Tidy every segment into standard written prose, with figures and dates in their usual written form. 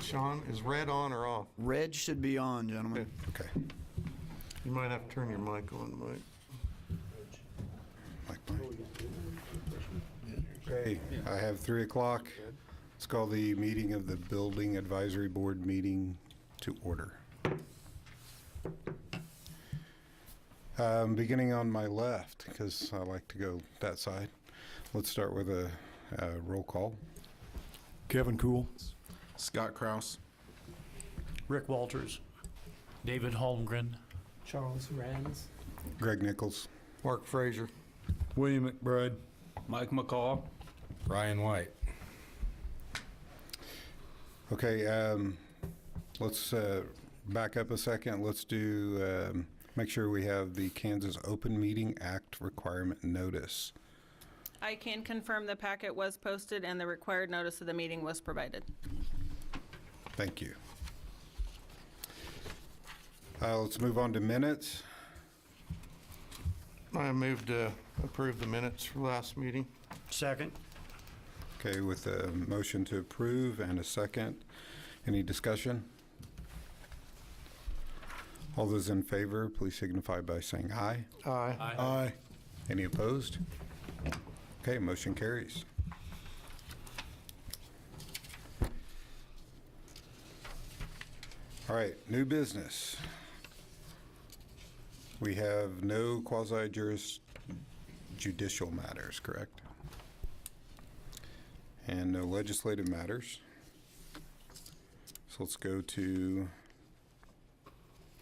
Sean, is red on or off? Red should be on, gentlemen. Okay. You might have to turn your mic on, Mike. Okay, I have 3 o'clock. Let's call the meeting of the Building Advisory Board meeting to order. Beginning on my left, because I like to go that side. Let's start with a roll call. Kevin Cool. Scott Kraus. Rick Walters. David Holmgren. Charles Renz. Greg Nichols. Mark Frazier. William McBride. Mike McCall. Ryan White. Okay, let's back up a second. Let's do, make sure we have the Kansas Open Meeting Act requirement notice. I can confirm the packet was posted and the required notice of the meeting was provided. Thank you. Let's move on to minutes. I move to approve the minutes for last meeting. Second. Okay, with a motion to approve and a second, any discussion? All those in favor, please signify by saying aye. Aye. Aye. Any opposed? Okay, motion carries. All right, new business. We have no quasi-judicial matters, correct? And no legislative matters. So let's go to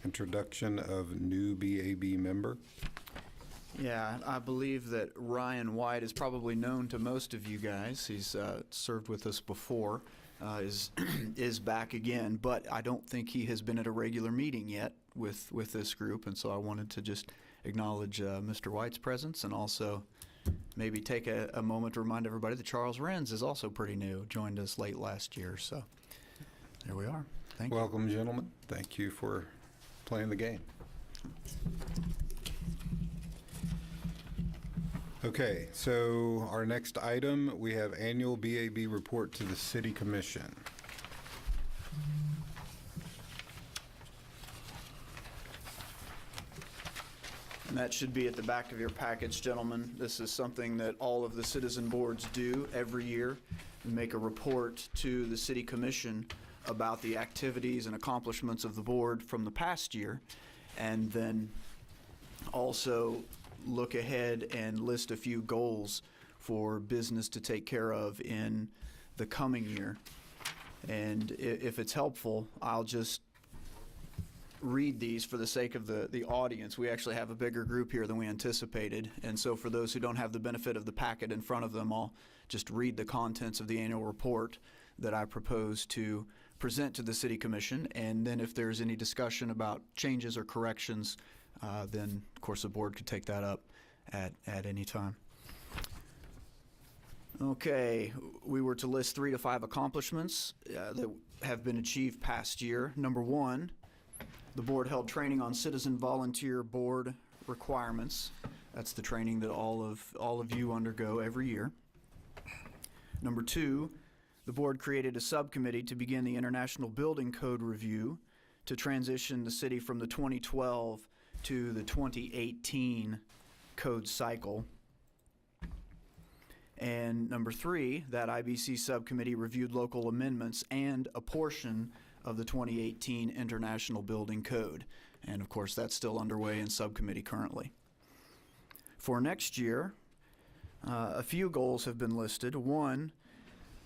introduction of new BAB member. Yeah, I believe that Ryan White is probably known to most of you guys. He's served with us before, is back again, but I don't think he has been at a regular meeting yet with this group, and so I wanted to just acknowledge Mr. White's presence and also maybe take a moment to remind everybody that Charles Renz is also pretty new, joined us late last year, so there we are. Thank you. Welcome, gentlemen. Thank you for playing the game. Okay, so our next item, we have annual BAB report to the City Commission. And that should be at the back of your package, gentlemen. This is something that all of the citizen boards do every year. We make a report to the City Commission about the activities and accomplishments of the board from the past year, and then also look ahead and list a few goals for business to take care of in the coming year. And if it's helpful, I'll just read these for the sake of the audience. We actually have a bigger group here than we anticipated, and so for those who don't have the benefit of the packet in front of them, I'll just read the contents of the annual report that I propose to present to the City Commission, and then if there's any discussion about changes or corrections, then of course the board could take that up at any time. Okay, we were to list 3 to 5 accomplishments that have been achieved past year. Number 1, the board held training on citizen volunteer board requirements. That's the training that all of you undergo every year. Number 2, the board created a subcommittee to begin the International Building Code review to transition the city from the 2012 to the 2018 code cycle. And number 3, that IBC subcommittee reviewed local amendments and a portion of the 2018 International Building Code. And of course, that's still underway in subcommittee currently. For next year, a few goals have been listed. 1,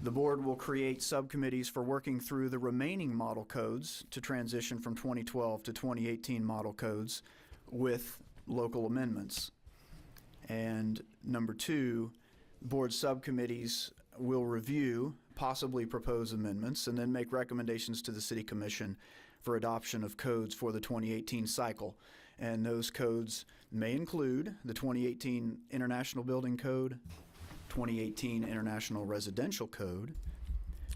the board will create subcommittees for working through the remaining model codes to transition from 2012 to 2018 model codes with local amendments. And number 2, board subcommittees will review, possibly propose amendments, and then make recommendations to the City Commission for adoption of codes for the 2018 cycle. And those codes may include the 2018 International Building Code, 2018 International Residential Code,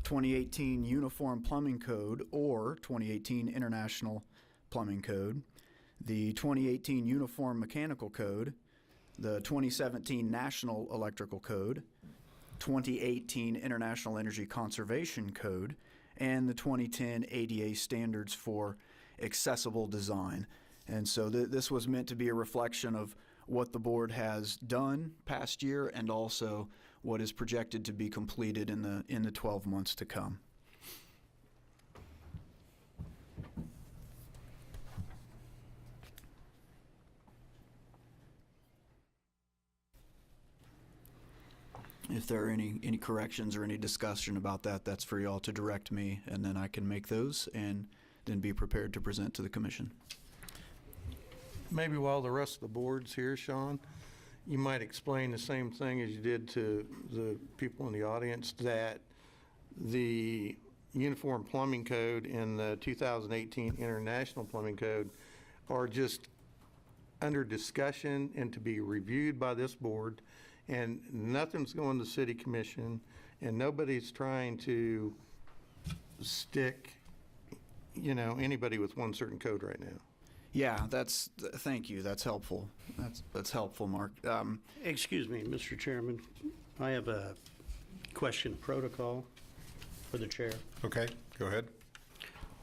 2018 Uniform Plumbing Code or 2018 International Plumbing Code, the 2018 Uniform Mechanical Code, the 2017 National Electrical Code, 2018 International Energy Conservation Code, and the 2010 ADA standards for accessible design. And so this was meant to be a reflection of what the board has done past year and also what is projected to be completed in the 12 months to come. If there are any corrections or any discussion about that, that's for y'all to direct me, and then I can make those and then be prepared to present to the commission. Maybe while the rest of the board's here, Sean, you might explain the same thing as you did to the people in the audience, that the Uniform Plumbing Code and the 2018 International Plumbing Code are just under discussion and to be reviewed by this board, and nothing's going to city commission, and nobody's trying to stick, anybody with one certain code right now. Yeah, thank you. That's helpful. That's helpful, Mark. Excuse me, Mr. Chairman. I have a question protocol for the chair. Okay, go ahead.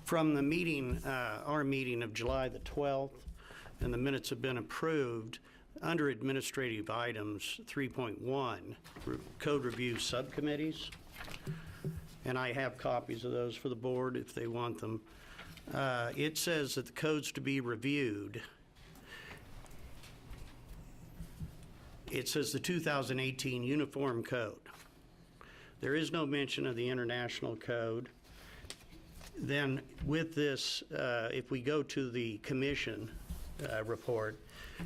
From the meeting, our meeting of July the 12th, and the minutes have been approved, under administrative items 3.1, code review subcommittees, and I have copies of those for the board if they want them. It says that the codes to be reviewed, it says the 2018 Uniform Code. There is no mention of the International Code. Then with this, if we go to the commission report,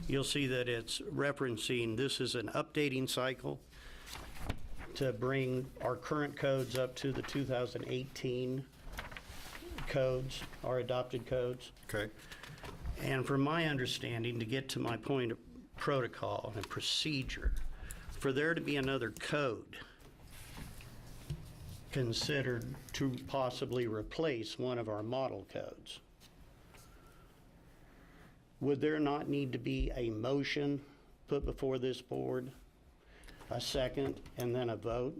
you'll see that it's referencing this is an updating cycle to bring our current codes up to the 2018 codes, our adopted codes. Okay. And from my understanding, to get to my point of protocol and procedure, for there to be another code considered to possibly replace one of our model codes, would there not need to be a motion put before this board, a second, and then a vote?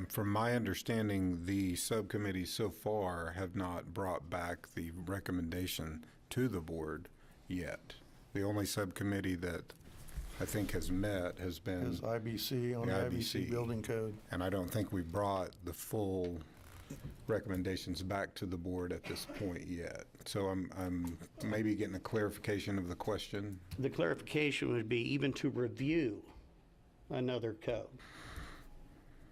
From my understanding, the subcommittees so far have not brought back the recommendation to the board yet. The only subcommittee that I think has met has been Is IBC on the the IBC. IBC building code. and I don't think we brought the full recommendations back to the board at this point yet. So I'm maybe getting a clarification of the question. The clarification would be even to review another code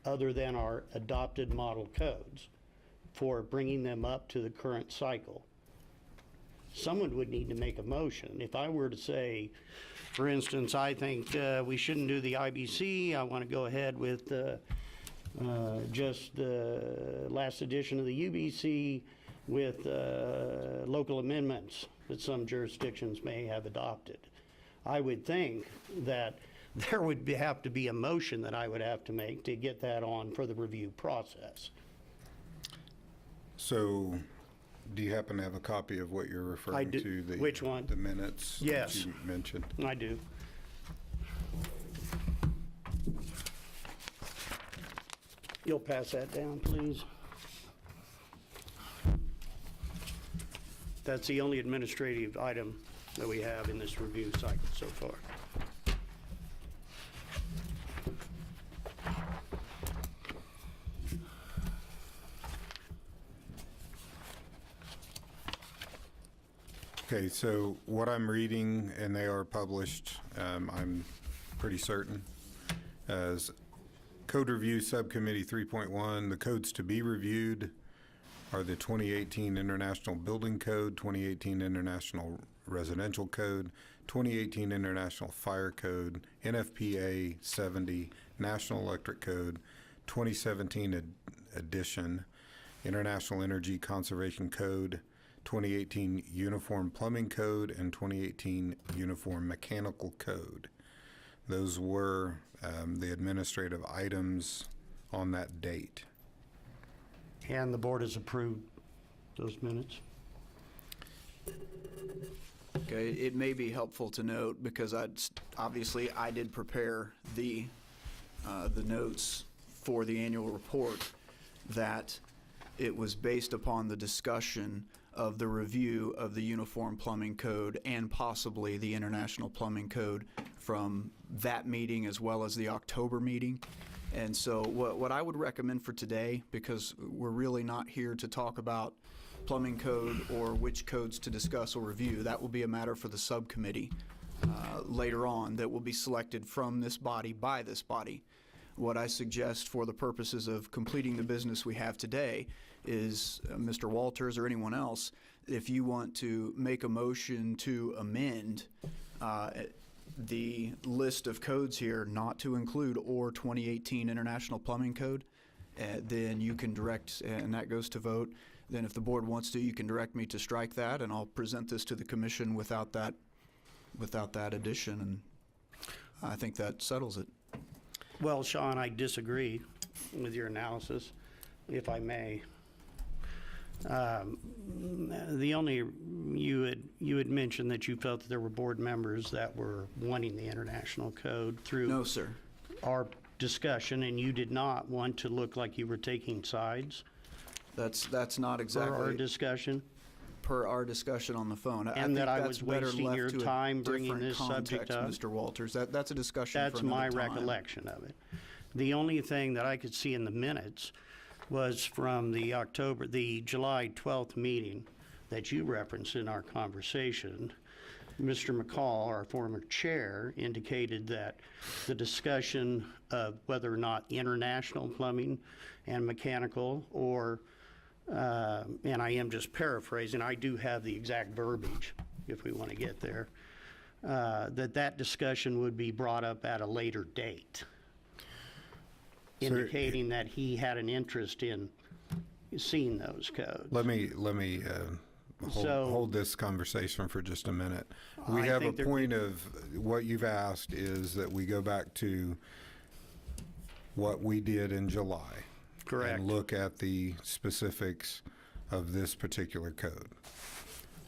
other than our adopted model codes for bringing them up to the current cycle. Someone would need to make a motion. If I were to say, for instance, I think we shouldn't do the IBC, I want to go ahead with just the last edition of the UBC with local amendments that some jurisdictions may have adopted. I would think that there would have to be a motion that I would have to make to get that on for the review process. So do you happen to have a copy of what you're referring I do. to? The, Which one? The minutes Yes. that you mentioned. I do. You'll pass that down, please. That's the only administrative item that we have in this review cycle so far. Okay, so what I'm reading, and they are published, I'm pretty certain, as Code Review Subcommittee 3.1, the codes to be reviewed are the 2018 International Building Code, 2018 International Residential Code, 2018 International Fire Code, NFPA 70, National Electric Code, 2017 edition, International Energy Conservation Code, 2018 Uniform Plumbing Code, and 2018 Uniform Mechanical Code. Those were the administrative items on that date. And the board has approved those minutes. Okay, it may be helpful to note, because obviously I did prepare the notes for the annual report, that it was based upon the discussion of the review of the Uniform Plumbing Code and possibly the International Plumbing Code from that meeting as well as the October meeting. And so what I would recommend for today, because we're really not here to talk about plumbing code or which codes to discuss or review, that will be a matter for the subcommittee later on that will be selected from this body by this body. What I suggest for the purposes of completing the business we have today is Mr. Walters or anyone else, if you want to make a motion to amend the list of codes here not to include or 2018 International Plumbing Code, then you can direct, and that goes to vote. Then if the board wants to, you can direct me to strike that, and I'll present this to the commission without that addition, and I think that settles it. Well, Sean, I disagree with your analysis, if I may. The only, you had mentioned that you felt that there were board members that were wanting the international code through No, sir. our discussion, and you did not want to look like you were taking sides That's not for exactly our discussion, per our discussion on the phone. and that I think that's was better wasting left your to a time bringing different this subject context, up. Mr. Walters. That's a discussion for That's another my time. recollection of it. The only thing that I could see in the minutes was from the July 12th meeting that you referenced in our conversation. Mr. McCall, our former chair, indicated that the discussion of whether or not international plumbing and mechanical or, and I am just paraphrasing, I do have the exact verbiage if we want to get there, that discussion would be brought up at a later date, indicating that he had an interest in seeing those codes. Let me So- hold this conversation for just a minute. We I have a think there- point of, what you've asked is that we go back to what we did in July. Correct. And look at the specifics of this particular code.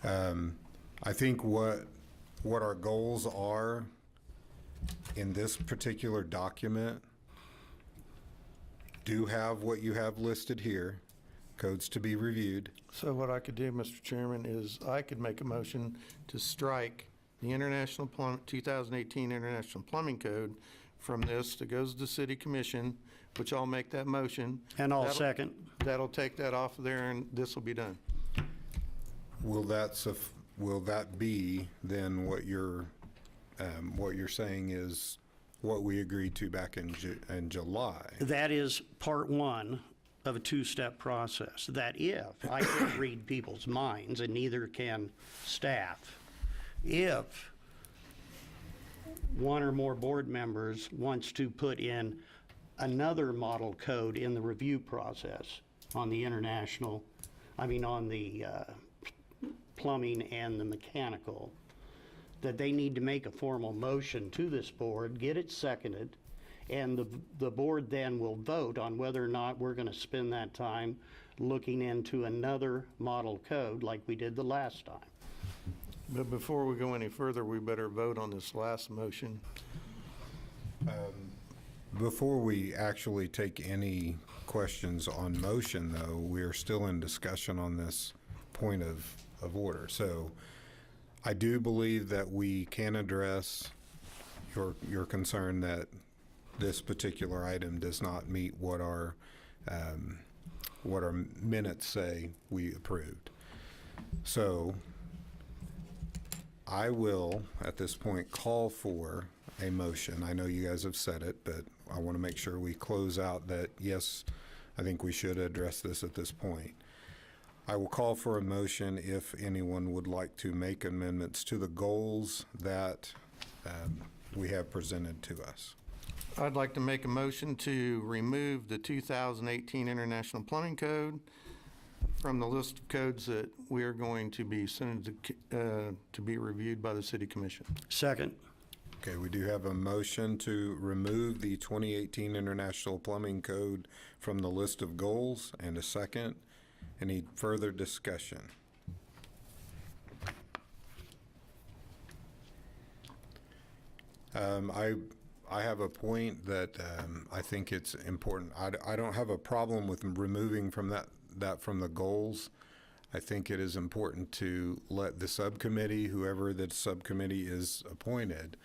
I think what our goals are in this particular document do have what you have listed here, codes to be reviewed. So what I could do, Mr. Chairman, is I could make a motion to strike the 2018 International Plumbing Code from this that goes to the City Commission, which I'll make that motion. And I'll That'll- second. That'll take that off of there, and this will be done. Will that be then what you're saying is what we agreed to back in July? That is part one of a two-step process, that if, I can't read people's minds, and neither can staff, if one or more board members wants to put in another model code in the review process on the on the plumbing and the mechanical, that they need to make a formal motion to this board, get it seconded, and the board then will vote on whether or not we're going to spend that time looking into another model code like we did the last time. But before we go any further, we better vote on this last motion. Before we actually take any questions on motion, though, we are still in discussion on this point of order. So I do believe that we can address your concern that this particular item does not meet what our minutes say we approved. So I will, at this point, call for a motion. I know you guys have said it, but I want to make sure we close out that, yes, I think we should address this at this point. I will call for a motion if anyone would like to make amendments to the goals that we have presented to us. I'd like to make a motion to remove the 2018 International Plumbing Code from the list of codes that we are going to be sending to be reviewed by the City Commission. Second. Okay, we do have a motion to remove the 2018 International Plumbing Code from the list of goals, and a second. Any further discussion? I have a point that I think it's important. I don't have a problem with removing from that from the goals. I think it is important to let the subcommittee, whoever the subcommittee is appointed,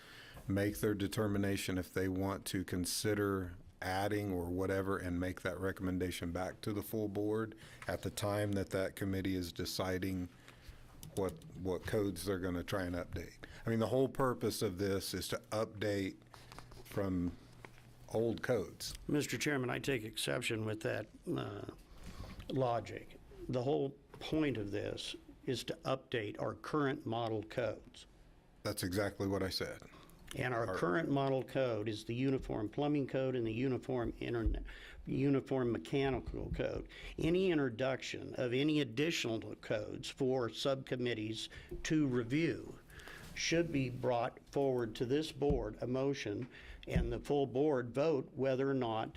make their determination if they want to consider adding or whatever and make that recommendation back to the full board at the time that that committee is deciding what codes they're going to try and update. I mean, the whole purpose of this is to update from old codes. Mr. Chairman, I take exception with that logic. The whole point of this is to update our current model codes. That's exactly what I said. And our current model code is the Uniform Plumbing Code and the Uniform Mechanical Code. Any introduction of any additional codes for subcommittees to review should be brought forward to this board, a motion, and the full board vote whether or not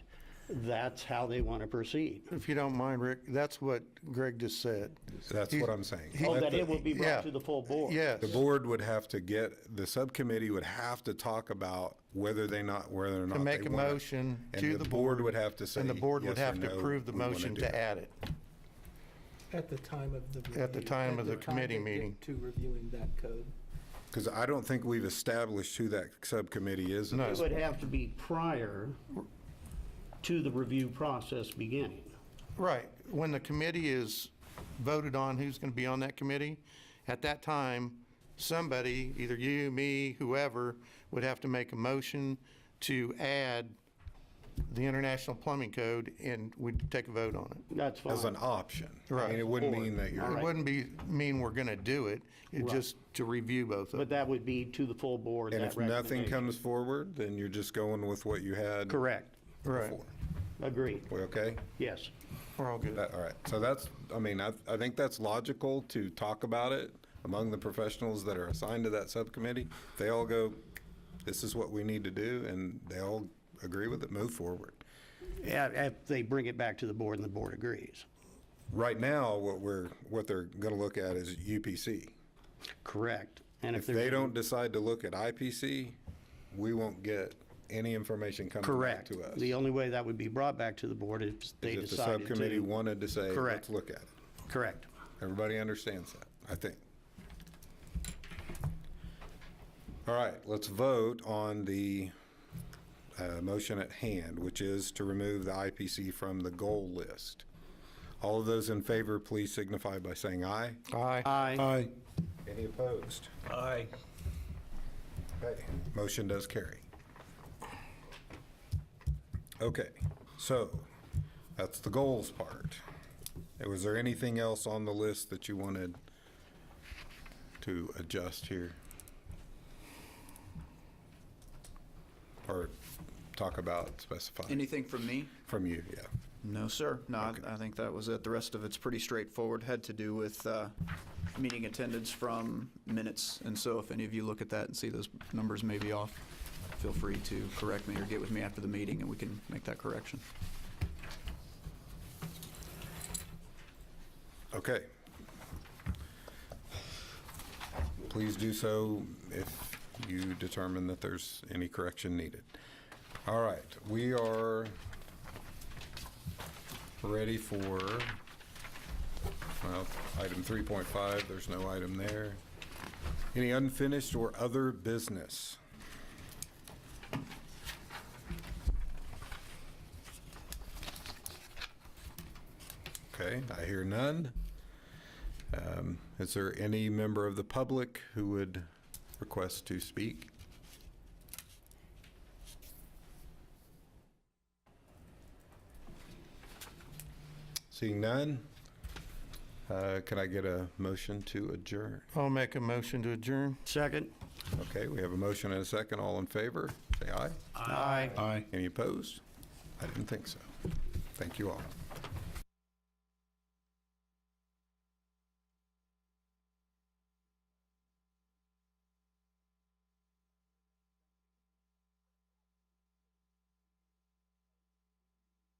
that's how they want to proceed. If you don't mind, Rick, that's what Greg just said. That's what I'm saying. Oh, Let that the- it will be yeah. brought to the full board? Yes. The board would have to the subcommittee would have to talk about whether or not To make they a wanna- motion and to the board. would have to say And the board would yes or have to no, approve the we wanna motion do to that. add it. At the time of the review. At the time of the committee they get meeting. To reviewing that code. Because I don't think we've established who that subcommittee is. at No. this It would have to be prior to the review process beginning. Right. When the committee is voted on who's going to be on that committee, at that time, somebody, either you, me, whoever, would have to make a motion to add the International Plumbing Code, and we'd take a vote on it. That's fine. As an option. I Right. mean, it wouldn't mean that It you're, wouldn't mean we're going to do it, it's Right. just to review both of But them. that would be to the full board, and that if nothing recommendation. comes forward, then you're just going with what you had Correct. Right. before. Agreed. We okay? Yes. We're all good. All right, so that's, I mean, I think that's logical to talk about it among the professionals that are assigned to that subcommittee. They all go, this is what we need to do, and they all agree with it, move forward. Yeah, if they bring it back to the board and the board agrees. Right now, what they're gonna look at is UPC. Correct. And If there's they don't decide to look at IPC, we won't get any information coming back Correct. to us. The only way that would be brought back to the board is they Is if the decided subcommittee to. wanted to say, Correct. let's look at it. Correct. Everybody understands that, I think. All right, let's vote on the motion at hand, which is to remove the IPC from the goal list. All of those in favor, please signify by saying aye. Aye. Aye. Aye. Any opposed? Aye. Okay, motion does carry. Okay, so that's the goals part. Was there anything else on the list that you wanted to adjust here? Or talk about, specify? Anything from me? From you, yeah. No, sir. No, Okay. I think that was it. The rest of it's pretty straightforward. Had to do with meeting attendance from minutes. And so if any of you look at that and see those numbers may be off, feel free to correct me or get with me after the meeting and we can make that correction. Okay. Please do so if you determine that there's any correction needed. All right, we are ready for, well, item 3.5, there's no item there. Any unfinished or other business? Okay, I hear none. Is there any member of the public who would request to speak? Seeing none, can I get a motion to adjourn? I'll make a motion to adjourn. Second? Okay, we have a motion and a second. All in favor, say aye. Aye. Aye. Any opposed? I didn't think so. Thank you all.